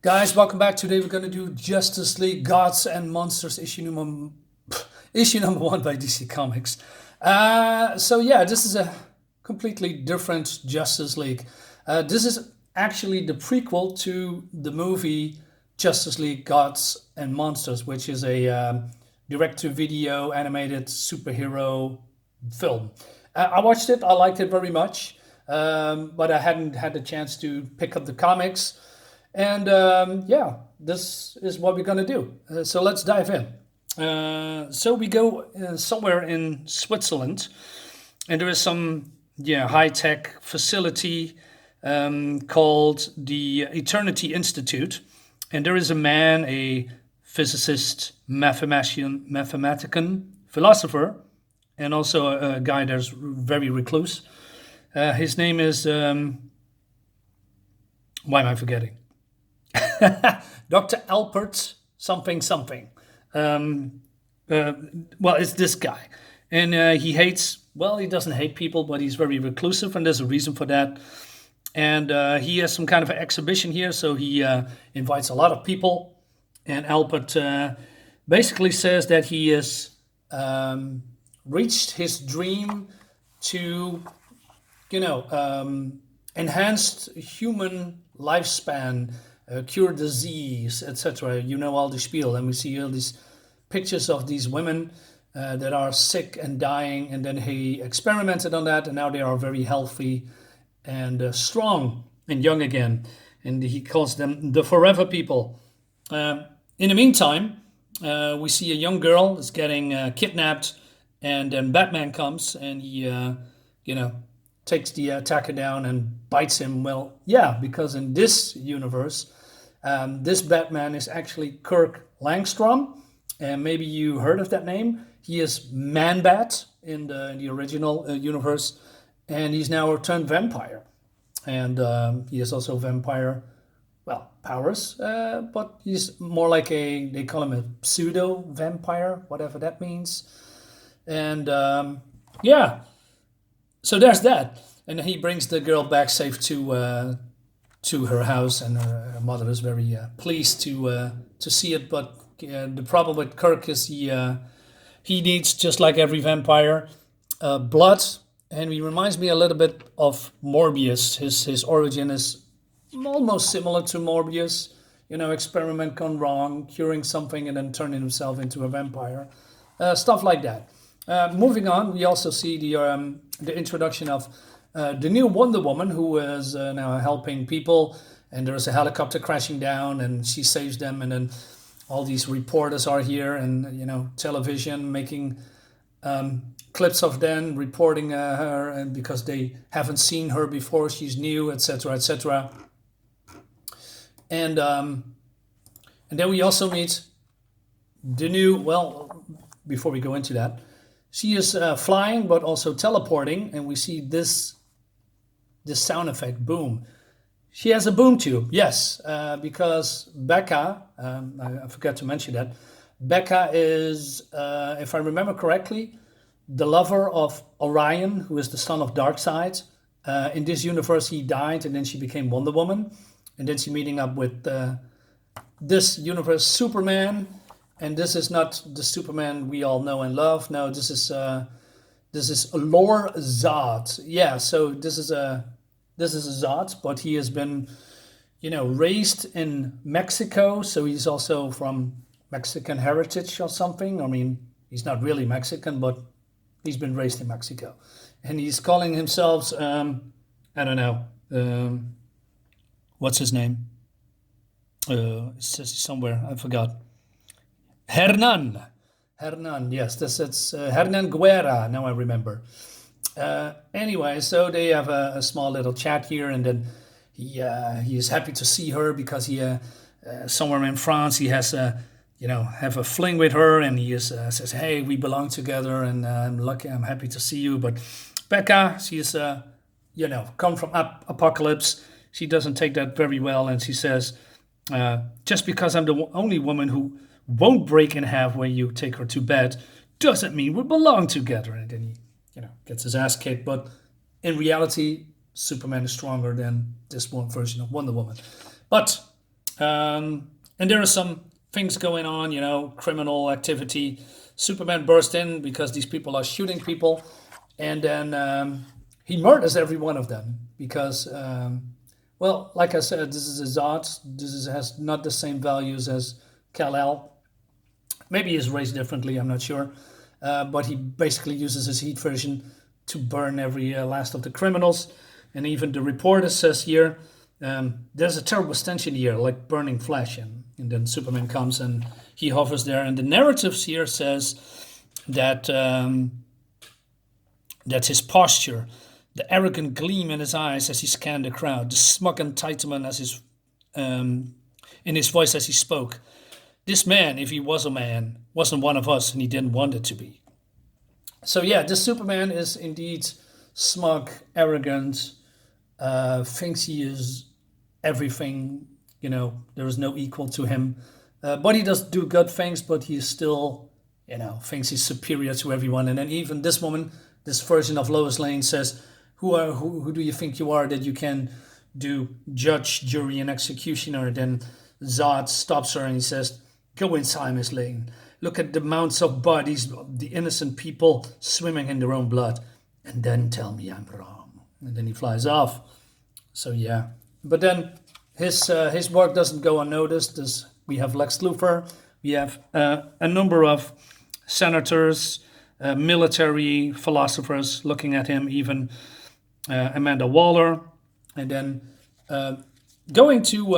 Guys, welcome back. Today we're going to do Justice League Gods and Monsters issue number one by DC Comics. This is a completely different Justice League. This is actually the prequel to the movie Justice League Gods and Monsters, which is a direct-to-video animated superhero film. I watched it. I liked it very much, but I hadn't had the chance to pick up the comics. And this is what we're going to do. So let's dive in. So we go somewhere in Switzerland, and there is some high-tech facility called the Eternity Institute. And there is a man, a physicist, mathematician, philosopher, and also a guy that's very recluse. His name is... why am I forgetting? Dr. Alpert, something. It's this guy. And he doesn't hate people, but he's very reclusive, and there's a reason for that. And he has some kind of an exhibition here, so he invites a lot of people. And Alpert basically says that he has reached his dream to, enhanced human lifespan, cure disease, etc. You know all the spiel, and we see all these pictures of these women that are sick and dying, and then he experimented on that, and now they are very healthy and strong and young again, and he calls them the forever people. In the meantime, we see a young girl is getting kidnapped, and then Batman comes, and he, takes the attacker down and bites him. Well, yeah, because in this universe, this Batman is actually Kirk Langstrom, and maybe you heard of that name. He is Man-Bat in the original universe, and he's now a turned vampire. And he has also vampire, powers, but he's more like they call him a pseudo-vampire, whatever that means. And so there's that. And he brings the girl back safe to her house, and her mother is very pleased to see it. But the problem with Kirk is he needs, just like every vampire, blood. And he reminds me a little bit of Morbius. His origin is almost similar to Morbius. Experiment gone wrong, curing something and then turning himself into a vampire. Stuff like that. Moving on, we also see the introduction of the new Wonder Woman, who is now helping people, and there's a helicopter crashing down, and she saves them, and then all these reporters are here, and television making clips of them reporting her, and because they haven't seen her before, she's new, etc., etc. And then we also meet the new. Well, before we go into that, she is flying, but also teleporting, and we see this sound effect, boom. She has a boom tube, yes, because Becca, I forgot to mention that, Becca is, if I remember correctly, the lover of Orion, who is the son of Darkseid. In this universe, he died, and then she became Wonder Woman, and then she's meeting up with this universe Superman. And this is not the Superman we all know and love. No, this is Lor Zod. Yeah, so this is a Zod, but he has been, raised in Mexico, so he's also from Mexican heritage or something. I mean, he's not really Mexican, but he's been raised in Mexico, and he's calling himself, I don't know, what's his name? It says somewhere, I forgot. Hernan, yes, it's Hernan Guerra, now I remember. Anyway, so they have a small little chat here, and then he is happy to see her because he, somewhere in France, he has, have a fling with her, and he says, hey, we belong together, and I'm happy to see you. But Becca, she is, come from Apocalypse. She doesn't take that very well, and she says, just because I'm the only woman who won't break in half when you take her to bed doesn't mean we belong together. And then he, gets his ass kicked. But in reality, Superman is stronger than this one version of Wonder Woman. But And there are some things going on, criminal activity. Superman bursts in because these people are shooting people, and then he murders every one of them because, well, like I said, this is a Zod. Has not the same values as Kal-El. Maybe he's raised differently, I'm not sure. But he basically uses his heat version to burn every last of the criminals. And even the reporter says here, there's a terrible stench in the air, like burning flesh. And then Superman comes and he hovers there. And the narratives here says that that's his posture, the arrogant gleam in his eyes as he scanned the crowd, the smug entitlement as his in his voice as he spoke. This man, if he was a man, wasn't one of us, and he didn't want it to be. So yeah, this Superman is indeed smug, arrogant, thinks he is everything. There is no equal to him. But he does do good things, but he still, thinks he's superior to everyone. And then even this woman, this version of Lois Lane says, who do you think you are that you can do judge, jury, and executioner? Then Zod stops her and he says, go inside, Miss Lane. Look at the mounds of bodies, the innocent people swimming in their own blood, and then tell me I'm wrong. And then he flies off. So yeah, but then his work doesn't go unnoticed. We have Lex Luthor, we have a number of senators, military philosophers looking at him, even Amanda Waller, and then going to,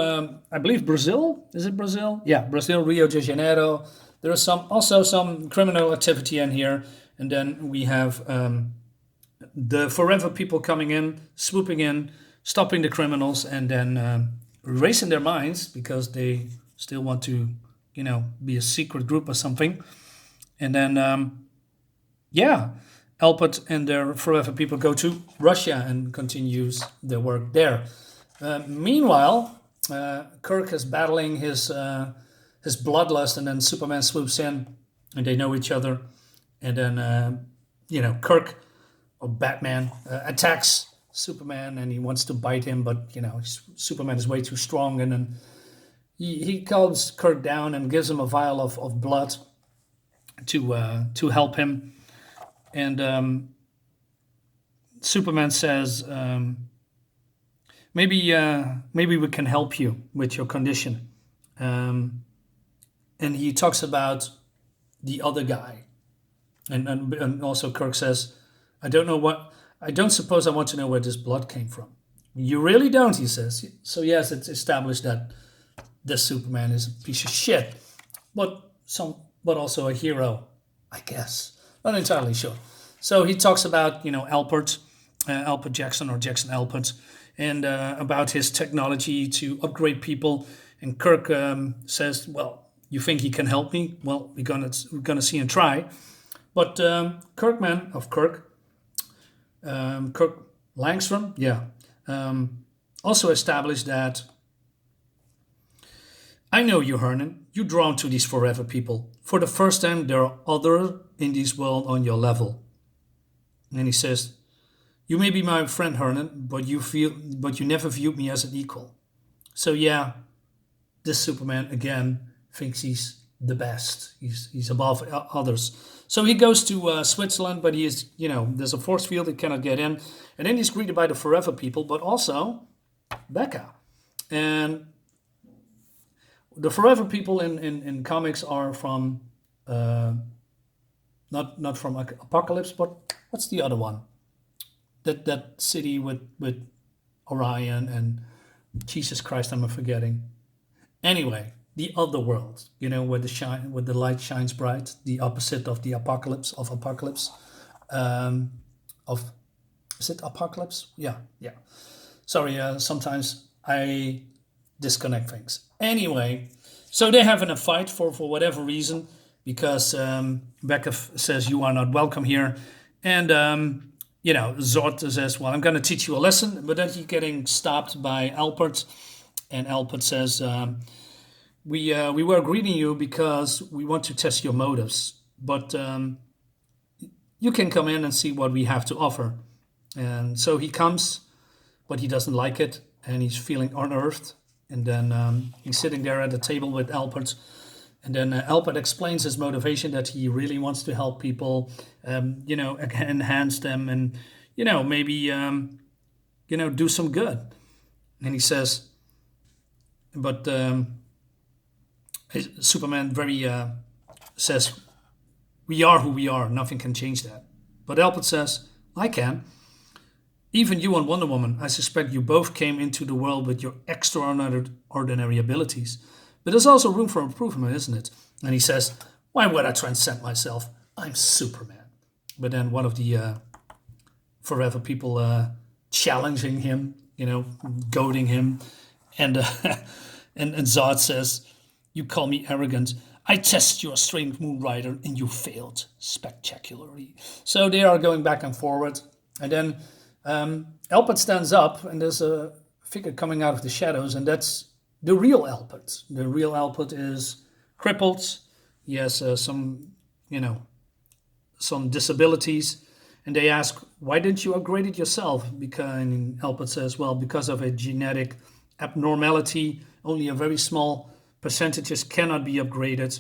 I believe, Brazil. Is it Brazil? Yeah, Brazil, Rio de Janeiro. There is also some criminal activity in here. And then we have the Forever people coming in, swooping in, stopping the criminals, and then erasing their minds because they still want to, be a secret group or something. And then, Alpert and their Forever people go to Russia and continues their work there. Meanwhile, Kirk is battling his bloodlust, and then Superman swoops in, and they know each other. And then, Kirk, or Batman, attacks Superman, and he wants to bite him, but, Superman is way too strong. And then he calms Kirk down and gives him a vial of blood to help him. And Superman says, maybe we can help you with your condition. And he talks about the other guy. And also Kirk says, I don't suppose I want to know where this blood came from. You really don't, he says. So yes, it's established that this Superman is a piece of shit, but also a hero, I guess. Not entirely sure. So he talks about, Alpert Jackson, or Jackson Alpert, and about his technology to upgrade people. And Kirk says, well, you think he can help me? Well, we're gonna see and try. But Kirk Langstrom, also established that I know you, Hernan. You're drawn to these Forever people. For the first time, there are other in this world on your level. And he says, you may be my friend, Hernan, but you never viewed me as an equal. So yeah, this Superman again thinks he's the best. He's above others. So he goes to Switzerland, but he is, there's a force field, he cannot get in. And then he's greeted by the Forever people, but also Becca. And the Forever people in comics are from, not from Apocalypse, but what's the other one? That city with Orion and Jesus Christ, I'm forgetting. Anyway, the other world, where the light shines bright, the opposite of the Apocalypse. Is it Apocalypse? Yeah. Sorry, sometimes I disconnect things. Anyway, so they're having a fight for whatever reason, because Becca says you are not welcome here, and Zod says, well, I'm going to teach you a lesson, but then he's getting stopped by Alpert, and Alpert says, we were greeting you because we want to test your motives, but you can come in and see what we have to offer. And so he comes, but he doesn't like it, and he's feeling unearthed. And then he's sitting there at the table with Alpert. And then Alpert explains his motivation that he really wants to help people, enhance them and, maybe, do some good. And he says, but Superman very says, we are who we are. Nothing can change that. But Alpert says, I can. Even you and Wonder Woman, I suspect you both came into the world with your extraordinary abilities. But there's also room for improvement, isn't it? And he says, why would I transcend myself? I'm Superman. But then one of the forever people challenging him, goading him. And, and Zod says, you call me arrogant. I test your strength, Moon Rider, and you failed spectacularly. So they are going back and forward. And then Alpert stands up, and there's a figure coming out of the shadows, and that's the real Alpert. The real Alpert is crippled. He has some disabilities. And they ask, why didn't you upgrade it yourself? And Alpert says, well, because of a genetic abnormality, only a very small percentages cannot be upgraded,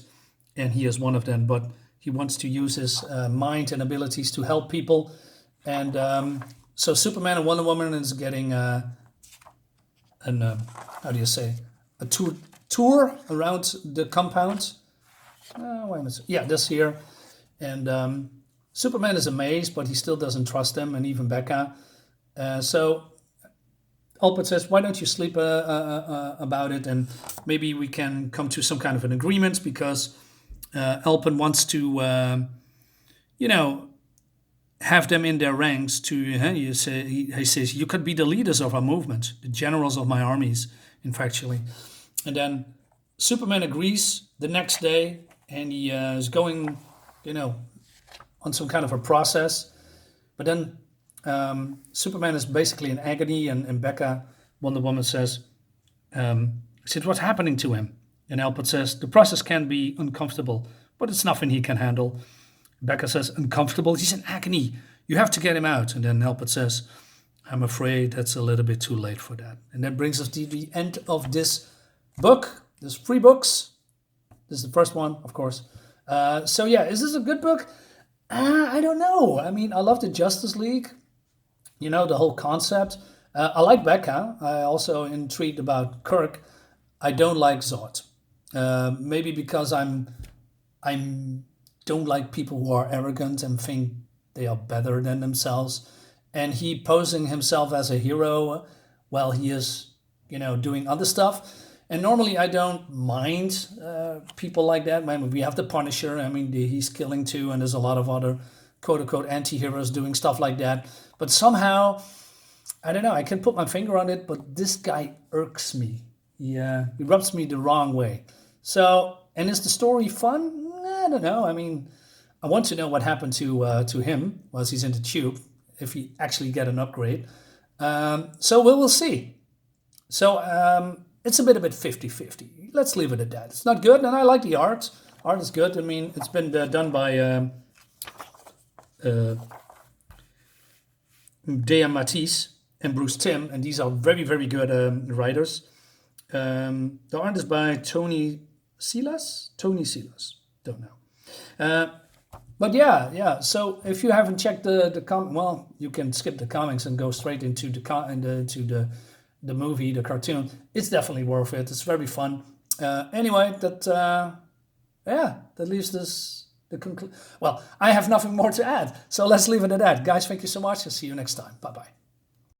and he is one of them. But he wants to use his mind and abilities to help people. And so Superman and Wonder Woman is getting a tour around the compound. This here. And Superman is amazed, but he still doesn't trust them, and even Becca. So Alpert says, why don't you sleep about it, and maybe we can come to some kind of an agreement, because Alpert wants to, have them in their ranks to, he says, you could be the leaders of our movement, the generals of my armies, factually. And then Superman agrees the next day, and he is going, on some kind of a process. But then Superman is basically in agony, and Becca, Wonder Woman, says, what's happening to him? And Alpert says, the process can be uncomfortable, but it's nothing he can handle. Becca says, uncomfortable? He's in agony. You have to get him out. And then Alpert says, I'm afraid that's a little bit too late for that. And that brings us to the end of this book. There's 3 books. This is the first one, of course. Is this a good book? I don't know. I mean, I love the Justice League. The whole concept. I like Becca. I also intrigued about Kirk. I don't like Zod. Maybe because I'm don't like people who are arrogant and think they are better than themselves. And he posing himself as a hero while he is, doing other stuff. And normally I don't mind people like that. We have the Punisher. He's killing too, and there's a lot of other quote-unquote anti-heroes doing stuff like that. But somehow, I don't know, I can put my finger on it, but this guy irks me. He rubs me the wrong way. So, and is the story fun? I don't know. I want to know what happened to him whilst he's in the tube, if he actually get an upgrade. So we'll see. So it's a bit 50-50. Let's leave it at that. It's not good, and I like the art. Art is good. It's been done by Dea Matisse and Bruce Timm, and these are very, very good writers. The art is by Tony Silas? Don't know. But yeah. So if you haven't checked you can skip the comics and go straight into the movie, the cartoon. It's definitely worth it. It's very fun. Anyway, that leaves this the conclusion. Well, I have nothing more to add, so let's leave it at that, guys. Thank you so much, and see you next time. Bye bye.